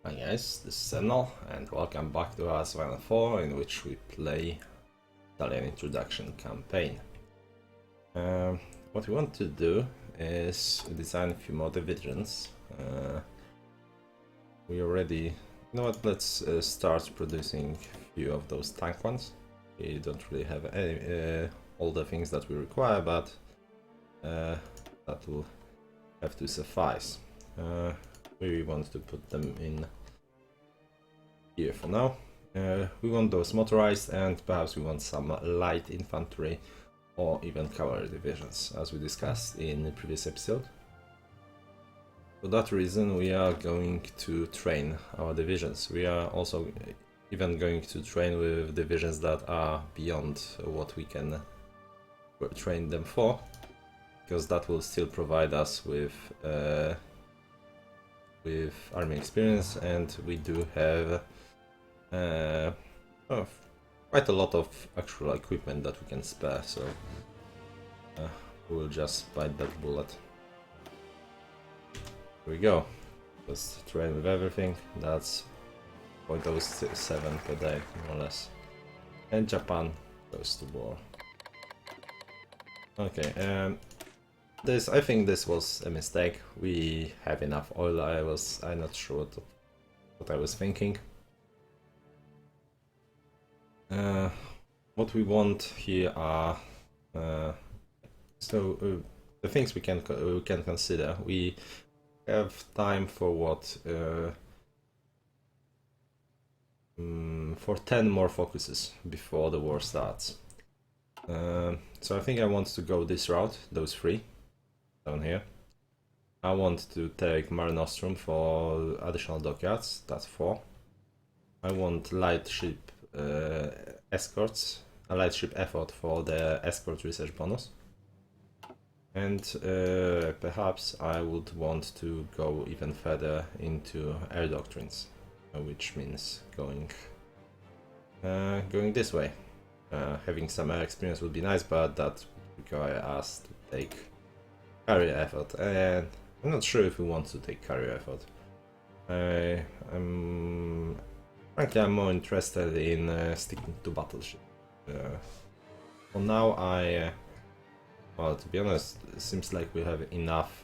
Hi guys, this is Emnel and welcome back to our Survival 4 in which we play Italian Introduction campaign. What we want to do is design a few more divisions. We already, you know what, let's start producing a few of those tank ones. We don't really have any, all the things that we require, but that will have to suffice. We want to put them in here for now. We want those motorized, and perhaps we want some light infantry or even cavalry divisions, as we discussed in the previous episode. For that reason, we are going to train our divisions. We are also even going to train with divisions that are beyond what we can train them for, because that will still provide us with army experience, and we do have quite a lot of actual equipment that we can spare, so we'll just bite that bullet. Here we go. Just train with everything. That's 0.07 per day, more or less. And Japan goes to war. Okay, I think this was a mistake. We have enough oil. I'm not sure what I was thinking. What we want here are the things we can consider. We have time for what for 10 more focuses before the war starts. So I think I want to go this route, those 3 down here. I want to take Mare Nostrum for additional dockyards, that's 4. I want light ship escorts, a light ship effort for the escort research bonus. And perhaps I would want to go even further into air doctrines, which means going this way. Having some air experience would be nice, but that would require us to take carrier effort, and I'm not sure if we want to take carrier effort. Frankly, I'm more interested in sticking to battleship. For now, well, to be honest, it seems like we have enough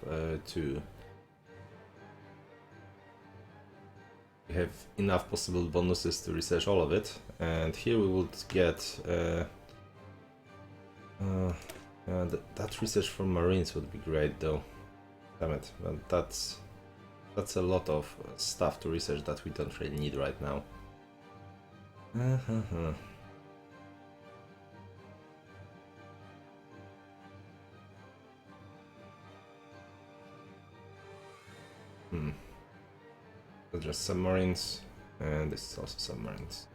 we have enough possible bonuses to research all of it, and here we would get that research for Marines would be great, though. Damn it, but that's a lot of stuff to research that we don't really need right now. So just submarines, and this is also submarines.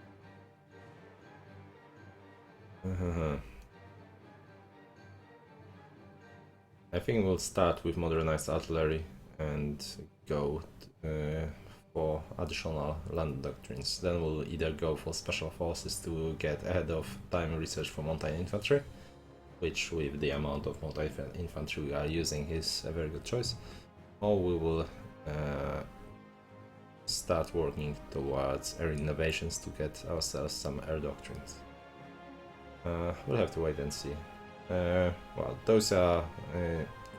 I think we'll start with modernized artillery and go for additional land doctrines. Then we'll either go for special forces to get ahead of time research for mountain infantry, which with the amount of mountain infantry we are using is a very good choice, or we will start working towards air innovations to get ourselves some air doctrines. We'll have to wait and see. Well, those are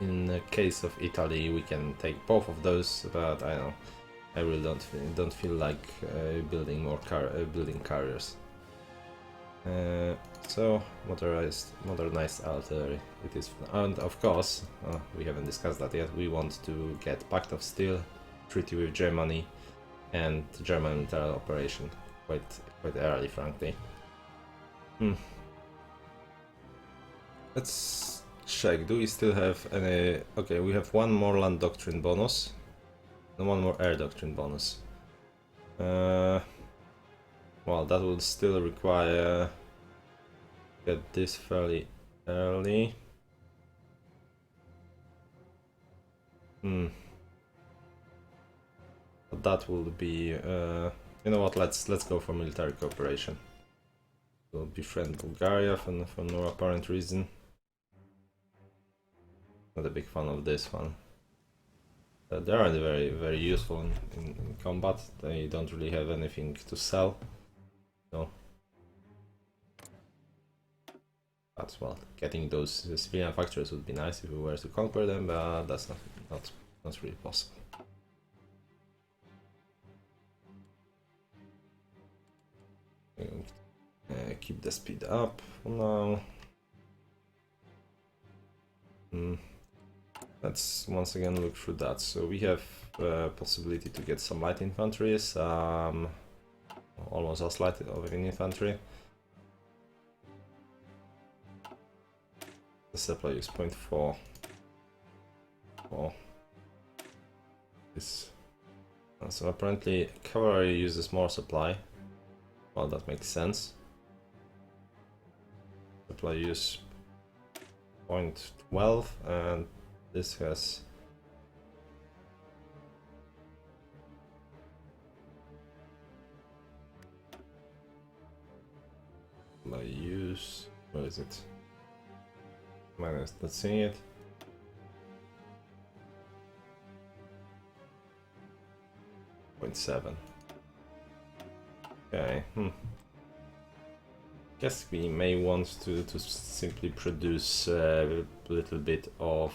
in the case of Italy, we can take both of those, but I really don't feel like building more building carriers. So modernized artillery it is, and of course we haven't discussed that yet. We want to get Pact of Steel, treaty with Germany, and German military operation quite early, frankly. Let's check. Do we still have any? Okay, we have one more land doctrine bonus and one more air doctrine bonus. Well, that would still require get this fairly early. But that will be, you know what? Let's go for military cooperation. We'll befriend Bulgaria for no apparent reason. Not a big fan of this one. They aren't very useful in combat. They don't really have anything to sell. So, but well, getting those civilian factories would be nice if we were to conquer them, but that's not really possible. Keep the speed up for now. Let's once again look through that. So we have possibility to get some light infantry, almost as light of an infantry. The supply is 0.4. This. So apparently cavalry uses more supply. Well, that makes sense. Supply use 0.12 and this has supply use, where is it? Minus, not seeing it. .7. Okay, Guess we may want to simply produce a little bit of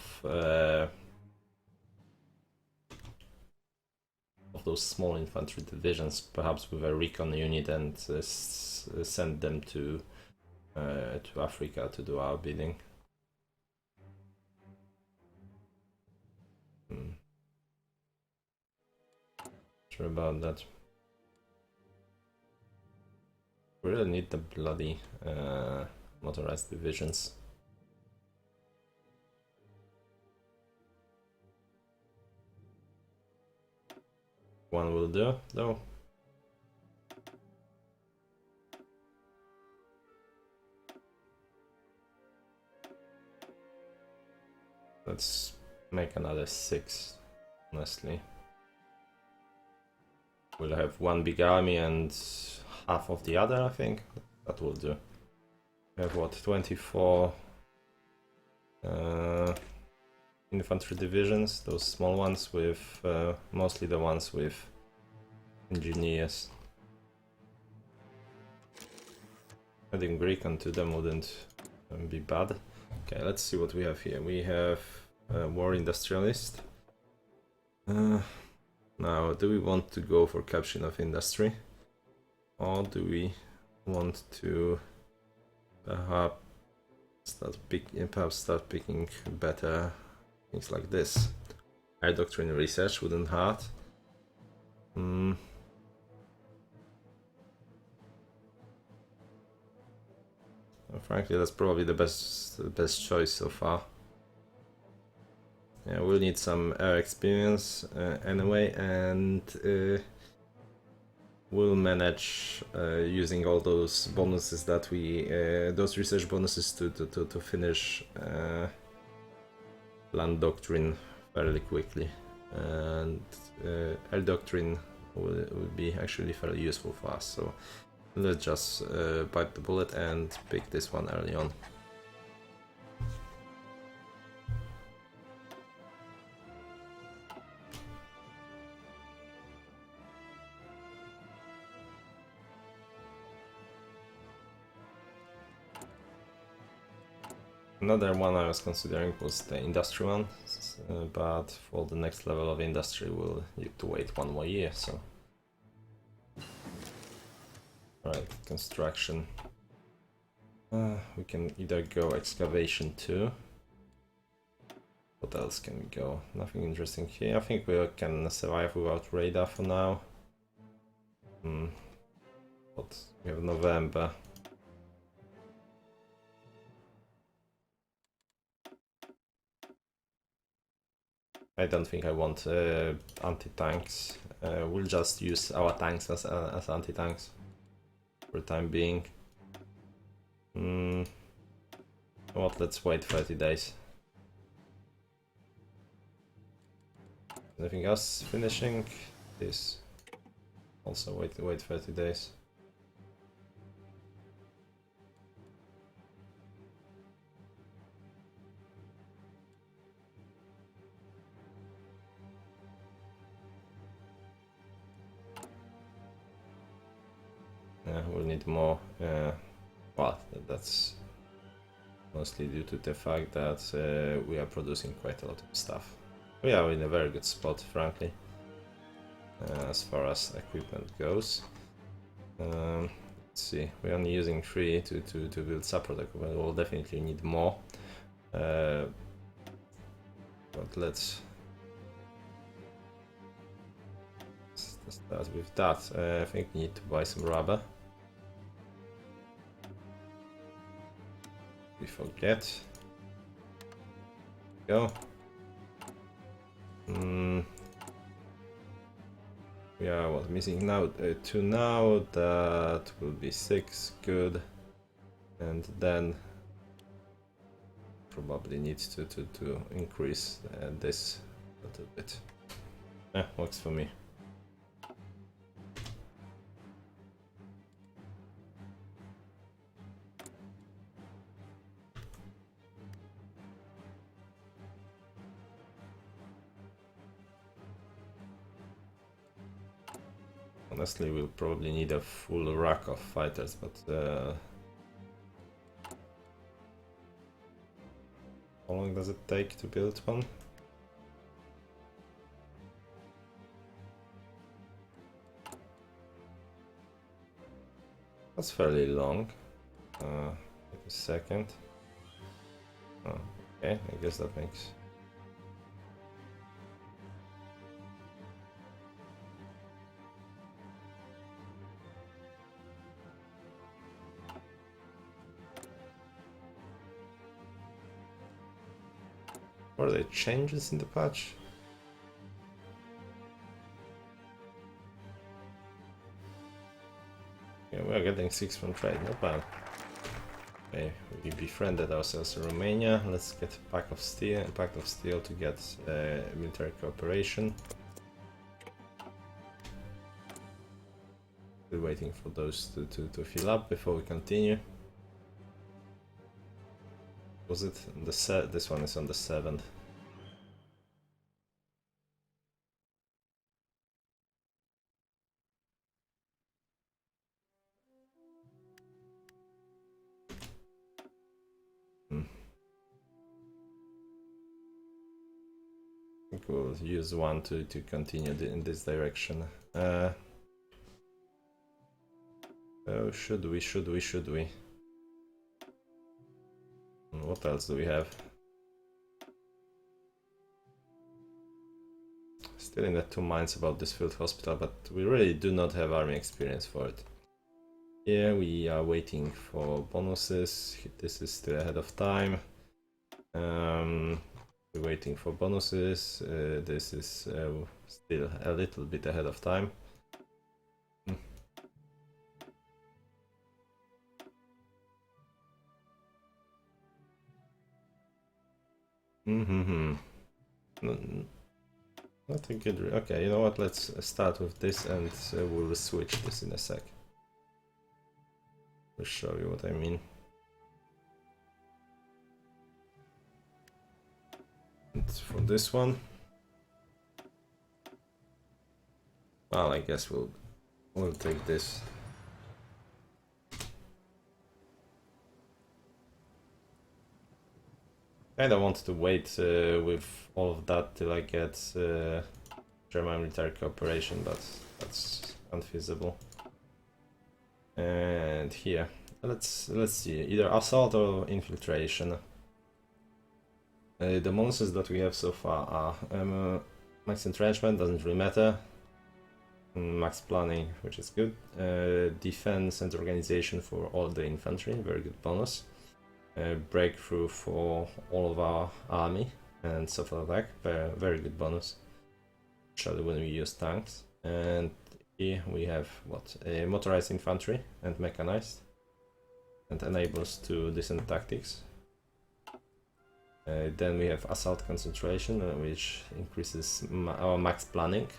those small infantry divisions, perhaps with a recon unit, and send them to Africa to do our bidding. Sure about that. We really need the bloody motorized divisions. One will do, though. Let's make another 6, honestly. We'll have one big army and half of the other, I think. That will do. We have what, 24 infantry divisions, those small ones with mostly the ones with engineers. Adding Greek onto them wouldn't be bad. Okay, let's see what we have here. We have war industrialist. Now, do we want to go for capturing of industry? Or do we want to perhaps start picking better things like this? Air doctrine research wouldn't hurt. Frankly, that's probably the best choice so far. Yeah, we'll need some air experience anyway, and we'll manage using all those bonuses that those research bonuses to finish land doctrine fairly quickly, and air doctrine will be actually fairly useful for us. So let's just bite the bullet and pick this one early on. Another one I was considering was the industry one, but for the next level of industry we'll need to wait 1 more year, so... Right, construction. We can either go excavation too. What else can we go? Nothing interesting here. I think we can survive without radar for now. But we have November. I don't think I want anti-tanks. We'll just use our tanks as anti-tanks for the time being. What? Let's wait 30 days. Anything else finishing? This. Also wait 30 days. we'll need more. Well, that's mostly due to the fact that we are producing quite a lot of stuff. We are in a very good spot, frankly, as far as equipment goes. Let's see, we're only using 3 to build support equipment. We'll definitely need more. But let's start with that. I think we need to buy some rubber. We forget. Go. We are what, missing now 2 now. That will be 6. Good. And then probably need to increase this a little bit. Works for me. Honestly, we'll probably need a full rack of fighters, but how long does it take to build one? That's fairly long. Wait a second. Oh, okay, I guess that makes... Were there changes in the patch? Yeah, we are getting 6 from trade, not bad. Okay, we befriended ourselves in Romania. Let's get a pact of steel to get military cooperation. Still waiting for those to fill up before we continue. Was it on the this one is on the 7th. I think we'll use one to continue in this direction. Oh, should we? What else do we have? Still in the 2 minds about this field hospital, but we really do not have army experience for it. Yeah, we are waiting for bonuses. This is still ahead of time. We're waiting for bonuses. This is still a little bit ahead of time. Not a good. Okay, you know what? Let's start with this, and we'll switch this in a sec. I'll show you what I mean. And for this one, well, I guess we'll take this. I don't want to wait with all of that till I get German military cooperation, but that's unfeasible. And here, let's see, either assault or infiltration. The monsters that we have so far are max entrenchment, doesn't really matter. Max planning, which is good. Defense and organization for all the infantry, very good bonus. Breakthrough for all of our army and soft attack, very good bonus, especially when we use tanks. And here we have what, motorized infantry and mechanized, and enables to descent tactics. Then we have assault concentration, which increases our max planning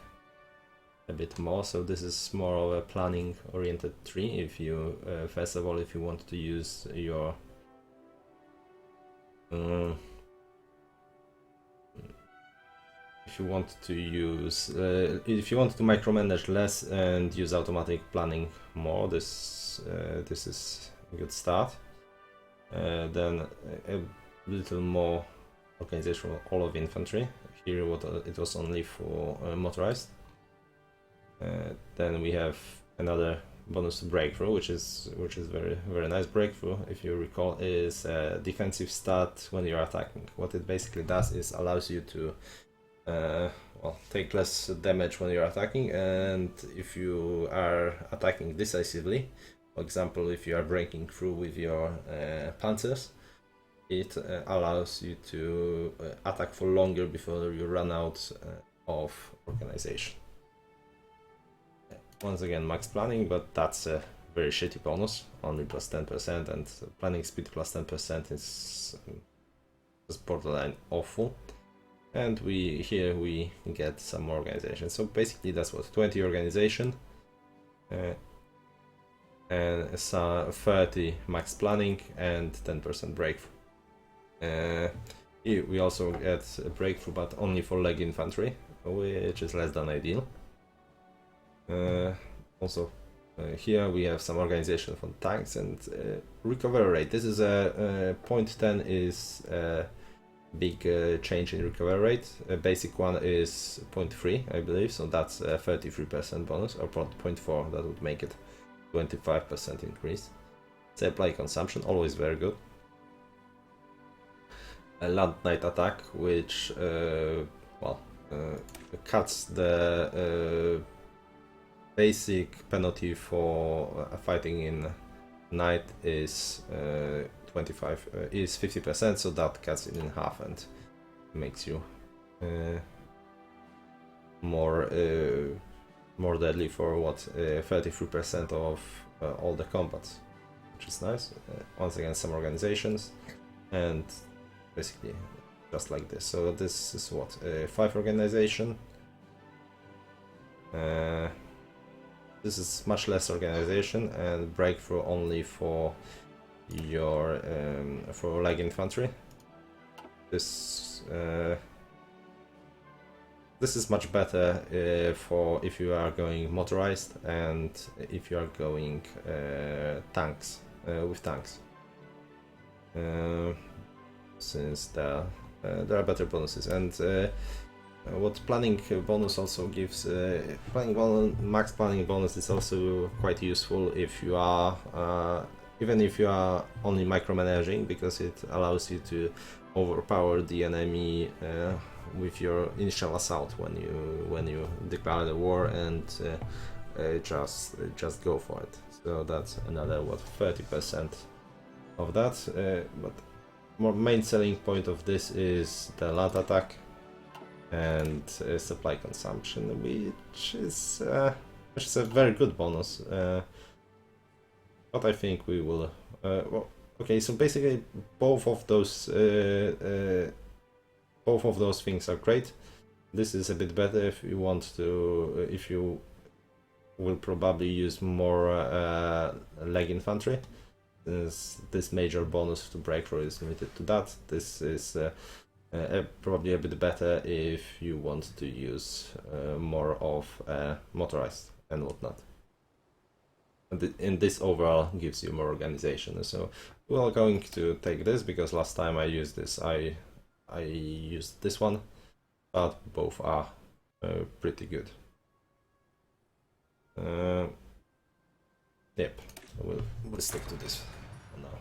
a bit more. So this is more of a planning oriented tree. If you first of all, if you want to use your if if you want to use, if you want to micromanage less and use automatic planning more, this is a good start. Then a little more organization for all of infantry. Here it was only for motorized. Then we have another bonus to breakthrough, which is very nice. Breakthrough, if you recall, is a defensive stat when you're attacking. What it basically does is allows you to well, take less damage when you're attacking, and if you are attacking decisively, for example, if you are breaking through with your panzers, it allows you to attack for longer before you run out of organization. Once again, max planning, but that's a very shitty bonus, only plus 10%, and planning speed plus 10% is just borderline awful. And here we get some more organization. So basically that's what, 20 organization and 30 max planning and 10% breakthrough. We also get a breakthrough, but only for leg infantry, which is less than ideal. Also here we have some organization for tanks and recovery rate. This is a 0.10 is a big change in recovery rate. A basic one is 0.3, I believe, so that's a 33% bonus, or 0.4, that would make it 25% increase. Supply consumption, always very good. A land knight attack, which cuts the basic penalty for fighting in night is 50%, so that cuts it in half and makes you more deadly for what 33% of all the combats, which is nice. Once again, some organizations, and basically just like this. So this is what 5 organization. This is much less organization, and breakthrough only for your for light infantry. This is much better for if you are going motorized and if you are going tanks with tanks, since there are better bonuses. And what planning bonus also gives, max planning bonus is also quite useful if you are even if you are only micromanaging, because it allows you to overpower the enemy with your initial assault when you declare the war and just go for it. So that's another 30% of that. But main selling point of this is the land attack and supply consumption, which is a very good bonus. But I think we will. Okay, so basically both of those things are great. This is a bit better if you want to. If you will probably use more leg infantry, since this major bonus to breakthrough is limited to that. This is probably a bit better if you want to use more of motorized and whatnot. And this overall gives you more organization. So we are going to take this, because last time I used this, I used this one, but both are pretty good. Yep, we'll stick to this for now.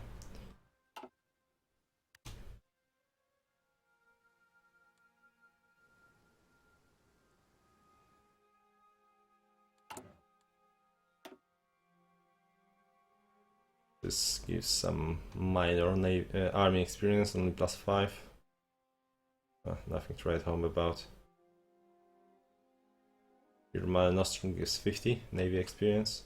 This gives some minor army experience, only +5. Nothing to write home about. Here Mare Nostrum gives 50 navy experience,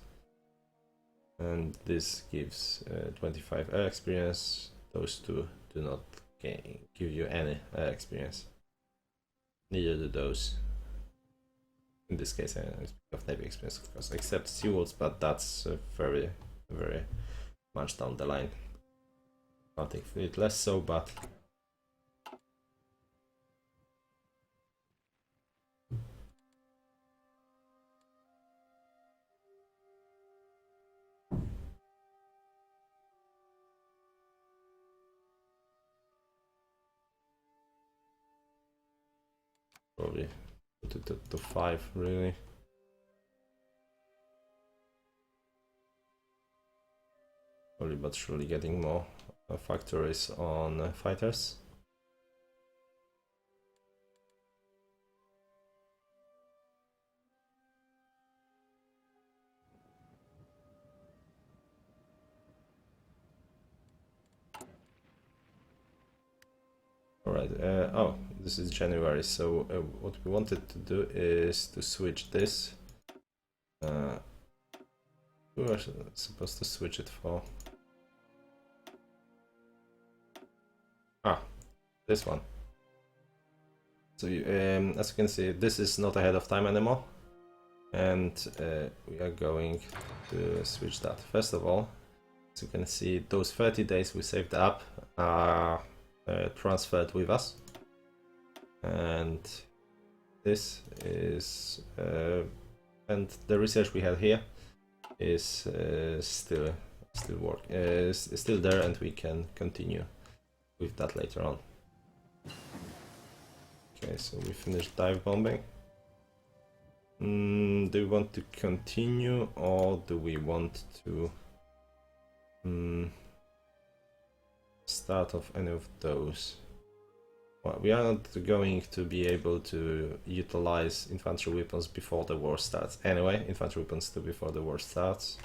and this gives 25 air experience. Those two do not give you any air experience. Neither do those. In this case, I speak of navy experience, of course, except Seawolves, but that's very, very much down the line. Nothing fleet less so, but Probably put it to 5, really. Slowly but surely getting more factories on fighters. Alright, oh, this is January, so what we wanted to do is to switch this. We were supposed to switch it for... this one. So as you can see, this is not ahead of time anymore, and we are going to switch that. First of all, as you can see, those 30 days we saved up are transferred with us, and this is and the research we had here is still there, and we can continue with that later on. Okay, so we finished dive bombing. Do we want to continue, or do we want to start off any of those? Well, we are not going to be able to utilize infantry weapons before the war starts. Anyway, infantry weapons to before the war starts,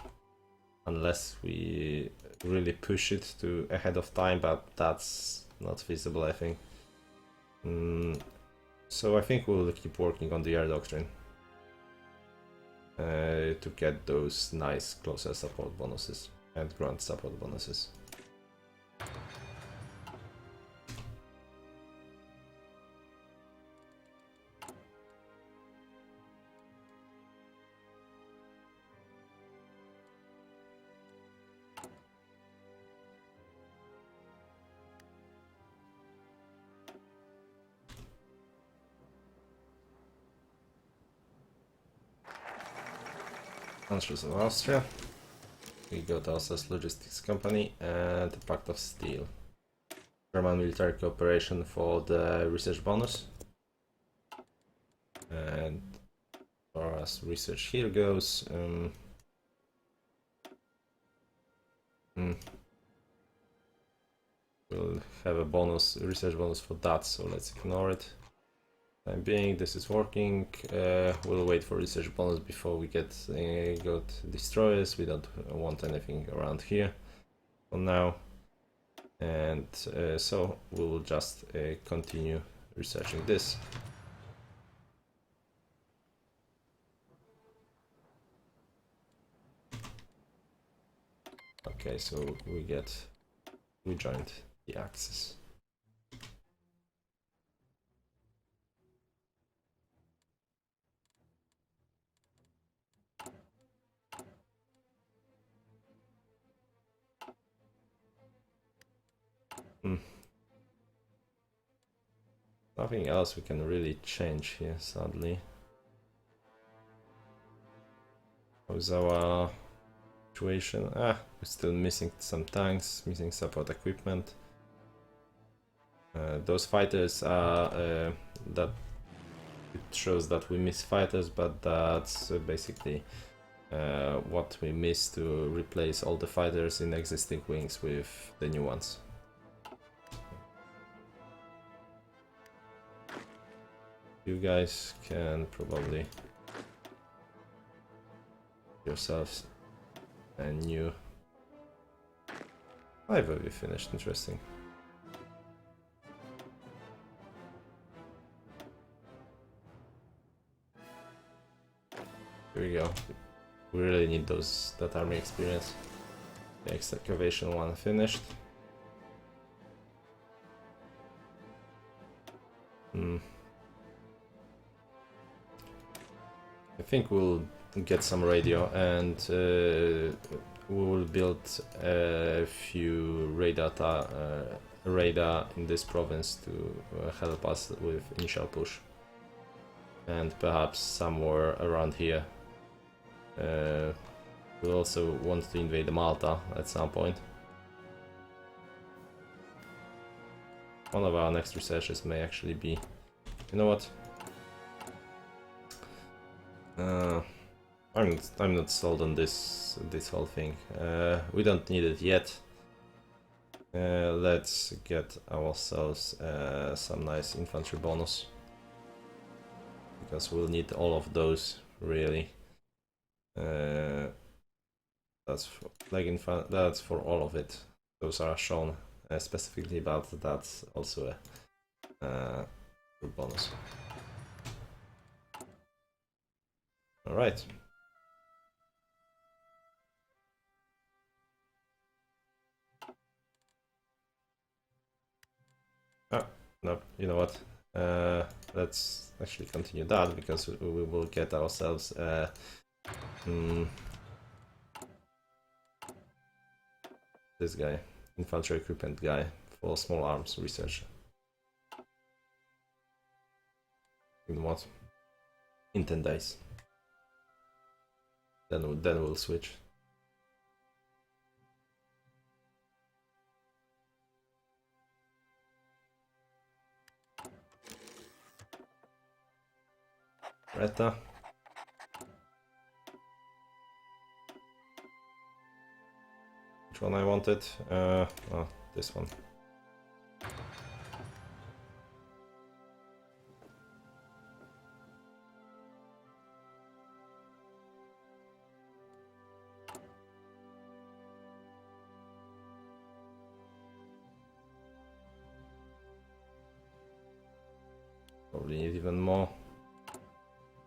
unless we really push it to ahead of time, but that's not feasible, I think. So I think we'll keep working on the air doctrine to get those nice closer support bonuses and ground support bonuses. Countries of Austria, we got Austria's Logistics Company and the Pact of Steel. German military cooperation for the research bonus. And as far as research here goes, we'll have a bonus, research bonus for that, so let's ignore it. Time being, this is working. We'll wait for research bonus before we got destroyers. We don't want anything around here for now, and so we will just continue researching this. Okay, so we joined the Axis. Nothing else we can really change here, sadly. How's our situation? We're still missing some tanks, missing support equipment. Those fighters are that it shows that we miss fighters, but that's basically what we miss to replace all the fighters in existing wings with the new ones. You guys can probably yourselves a new... I've already finished, interesting. Here we go. We really need that army experience. The excavation one finished. I think we'll get some radio, and we will build a few radar in this province to help us with initial push, and perhaps somewhere around here. We also want to invade Malta at some point. One of our next researches may actually be, you know what? Uh, I'm not sold on this whole thing. We don't need it yet. Let's get ourselves some nice infantry bonus, because we'll need all of those really. That's for, that's for all of it. Those are shown specifically, but that's also a good bonus. All right. Ah, no, you know what? Let's actually continue that, because we will get ourselves this guy, infantry equipment guy, for small arms research. You know what? In 10 days. Then we'll switch. Retta. Which one I wanted? Oh, this one. Probably need even more.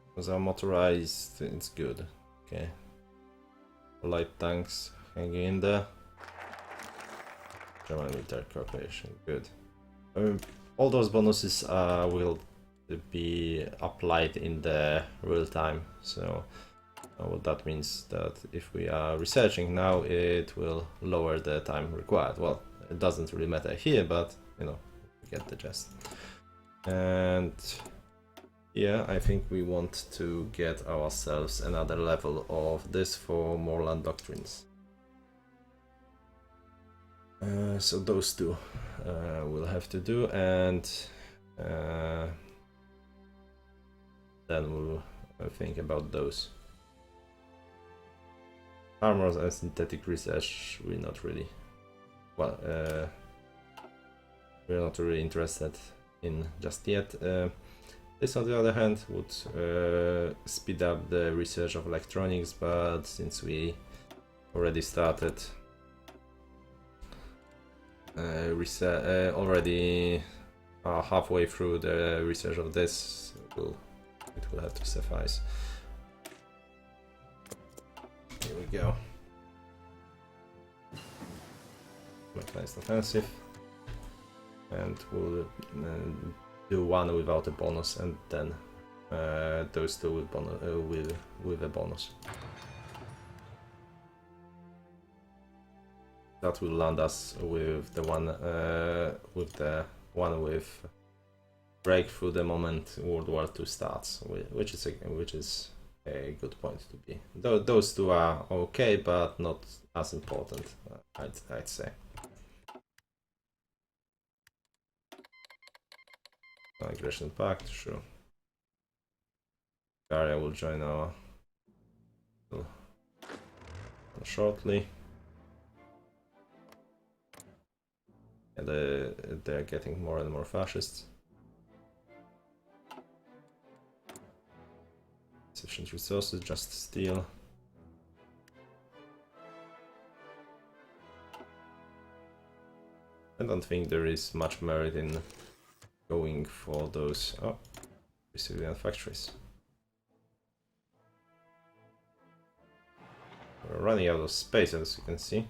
Because our motorized, it's good. Okay. Light tanks hanging in there. German military cooperation, good. All those bonuses will be applied in the real time. So what that means that if we are researching now, it will lower the time required. Well, it doesn't really matter here, but you know, you get the gist. And yeah, I think we want to get ourselves another level of this for more land doctrines. So those two we'll have to do, and then we'll think about those. Armors and synthetic research, we're not really, well, we're not really interested in just yet. This, on the other hand, would speed up the research of electronics, but since we already started already halfway through the research of this, it will have to suffice. Here we go. Mechanized offensive, and we'll do one without a bonus, and then those two with a bonus. That will land us with the one with breakthrough the moment World War II starts, which is a good point to be. Those two are okay, but not as important, I'd say. Aggression Pact, sure. Bulgaria will join our shortly. And they're getting more and more fascist. Sufficient resources, just steal. I don't think there is much merit in going for those civilian factories. We're running out of space, as you can see.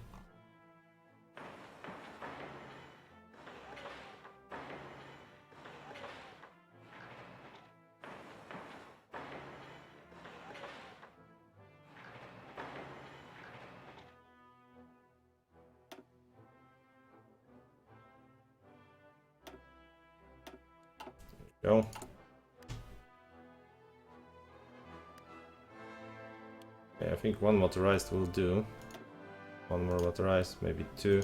Go. Okay, I think one motorized will do. One more motorized, maybe two.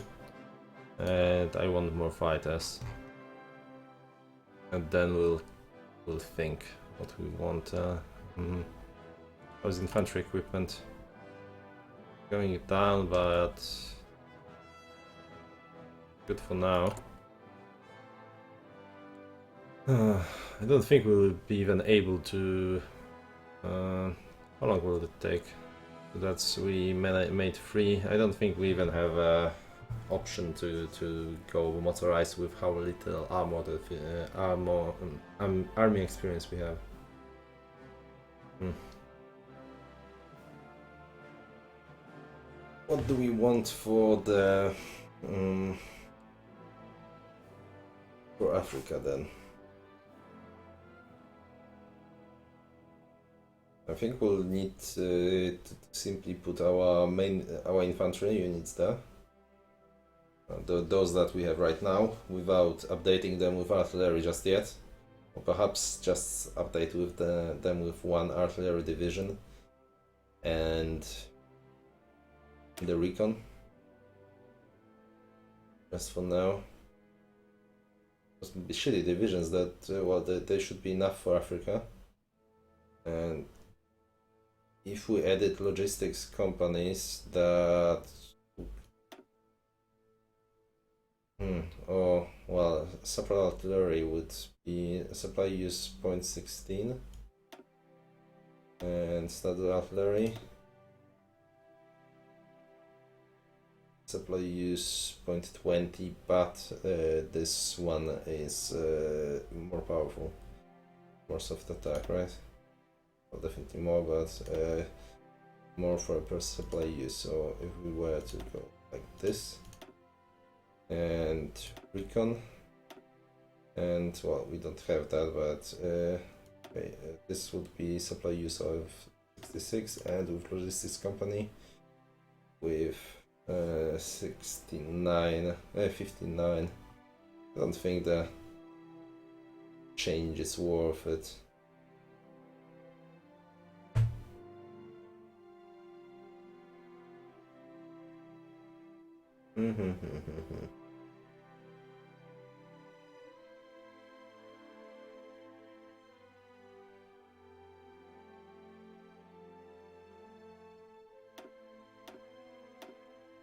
And I want more fighters. And then we'll think what we want. How's infantry equipment? Going down, but good for now. I don't think we'll be even able to. How long will it take? That's we made 3. I don't think we even have a option to go motorized with how little army experience we have. What do we want for the for Africa then? I think we'll need to simply put our infantry units there. Those that we have right now, without updating them with artillery just yet, or perhaps just update with them with 1 artillery division and the recon. Just for now. Those would be shitty divisions that well, they should be enough for Africa. And if we added logistics companies that oh well, supply artillery would be supply use 0.16 and standard artillery supply use 0.20, but this one is more powerful, more soft attack, right? Well, definitely more, but more for per supply use. So if we were to go like this and recon, and well, we don't have that, but okay, this would be supply use of 66, and with logistics company with 59, 59. I don't think the change is worth it.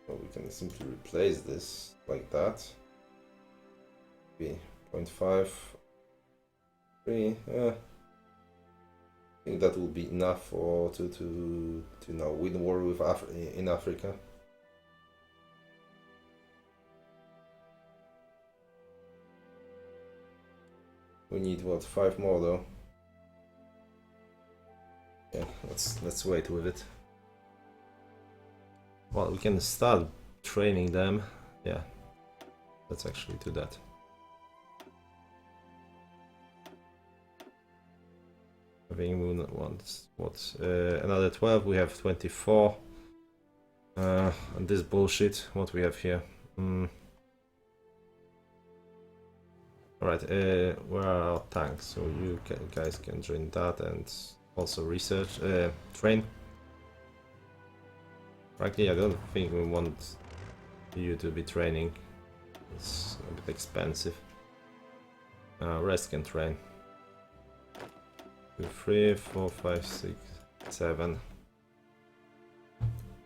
Well, we can simply replace this like that. Be 0.5, 3. I think that will be enough for to now win war with in Africa. We need what, 5 more though. Yeah, let's wait with it. Well, we can start training them. Yeah, let's actually do that. I think we want what, another 12. We have 24. And this bullshit. What we have here? Alright, where are our tanks? So you guys can join that and also research, train. Frankly, I don't think we want you to be training. It's a bit expensive. Rest can train. 2, 3, 4, 5, 6, 7.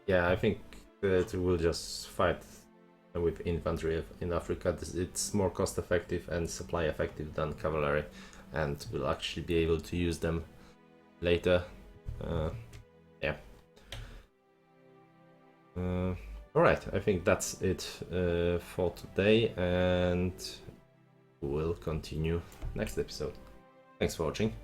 Yeah, I think that we'll just fight with infantry in Africa. It's more cost effective and supply effective than cavalry, and we'll actually be able to use them later. Yeah. Alright, I think that's it for today, and we'll continue next episode. Thanks for watching.